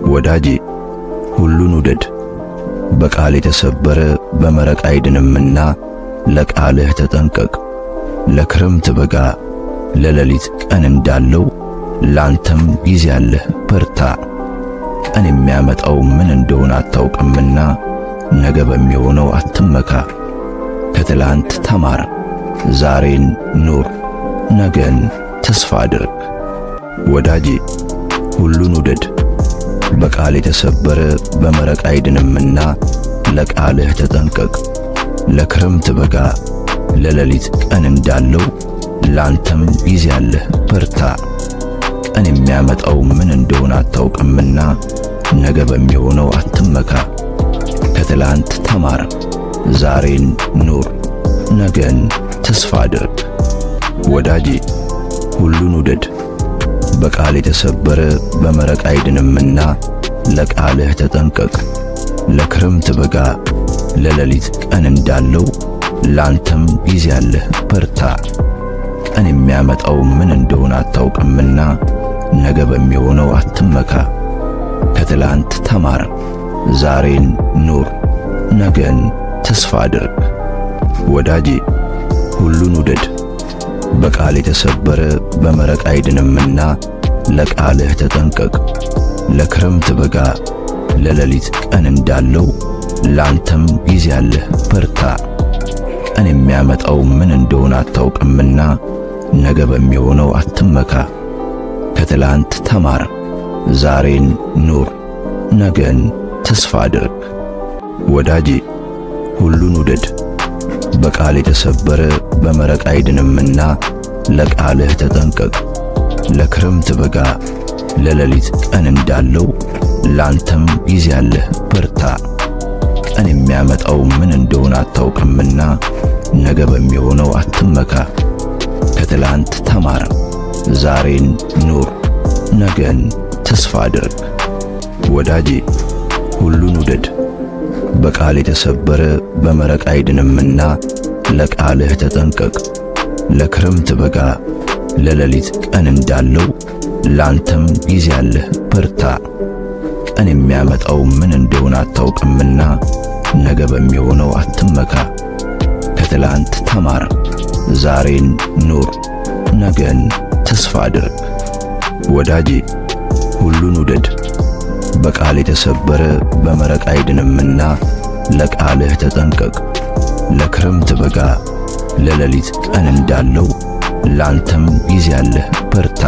ወዳጄ ሁሉን ውደድ፣ በቃል የተሰበረ በመረቅ አይድንምና ለቃልህ ተጠንቀቅ። ለክረምት በጋ ለሌሊት ቀን እንዳለው ላንተም ጊዜ አለህ በርታ። ቀን የሚያመጣው ምን እንደሆነ አታውቅምና ነገ በሚሆነው አትመካ። ከትላንት ተማር፣ ዛሬን ኑር፣ ነገን ተስፋ አድርግ። ወዳጄ ሁሉን ውደድ፣ በቃል የተሰበረ በመረቅ አይድንምና ለቃልህ ተጠንቀቅ። ለክረምት በጋ ለሌሊት ቀን እንዳለው ላንተም ጊዜ አለህ በርታ። ቀን የሚያመጣው ምን እንደሆነ አታውቅምና ነገ በሚሆነው አትመካ። ከትላንት ተማር፣ ዛሬን ኑር፣ ነገን ተስፋ አድርግ። ወዳጄ ሁሉን ውደድ፣ በቃል የተሰበረ በመረቅ አይድንምና ለቃልህ ተጠንቀቅ። ለክረምት በጋ ለሌሊት ቀን እንዳለው ላንተም ጊዜ አለህ በርታ። ቀን የሚያመጣው ምን እንደሆነ አታውቅምና ነገ በሚሆነው አትመካ። ከትላንት ተማር፣ ዛሬን ኑር፣ ነገን ተስፋ አድርግ። ወዳጄ ሁሉን ውደድ፣ በቃል የተሰበረ በመረቅ አይድንምና ለቃልህ ተጠንቀቅ። ለክረምት በጋ ለሌሊት ቀን እንዳለው ላንተም ጊዜ አለህ በርታ። ቀን የሚያመጣው ምን እንደሆነ አታውቅምና ነገ በሚሆነው አትመካ። ከትላንት ተማር፣ ዛሬን ኑር፣ ነገን ተስፋ አድርግ። ወዳጄ ሁሉን ውደድ፣ በቃል የተሰበረ በመረቅ አይድንምና ለቃልህ ተጠንቀቅ። ለክረምት በጋ ለሌሊት ቀን እንዳለው ላንተም ጊዜ አለህ በርታ። ቀን የሚያመጣው ምን እንደሆነ አታውቅምና ነገ በሚሆነው አትመካ። ከትላንት ተማር፣ ዛሬን ኑር፣ ነገን ተስፋ አድርግ። ወዳጄ ሁሉን ውደድ፣ በቃል የተሰበረ በመረቅ አይድንምና ለቃልህ ተጠንቀቅ። ለክረምት በጋ ለሌሊት ቀን እንዳለው ላንተም ጊዜ አለህ በርታ። ቀን የሚያመጣው ምን እንደሆነ አታውቅምና ነገ በሚሆነው አትመካ። ከትላንት ተማር፣ ዛሬን ኑር፣ ነገን ተስፋ አድርግ። ወዳጄ ሁሉን ውደድ፣ በቃል የተሰበረ በመረቅ አይድንምና ለቃልህ ተጠንቀቅ። ለክረምት በጋ ለሌሊት ቀን እንዳለው ላንተም ጊዜ አለህ በርታ።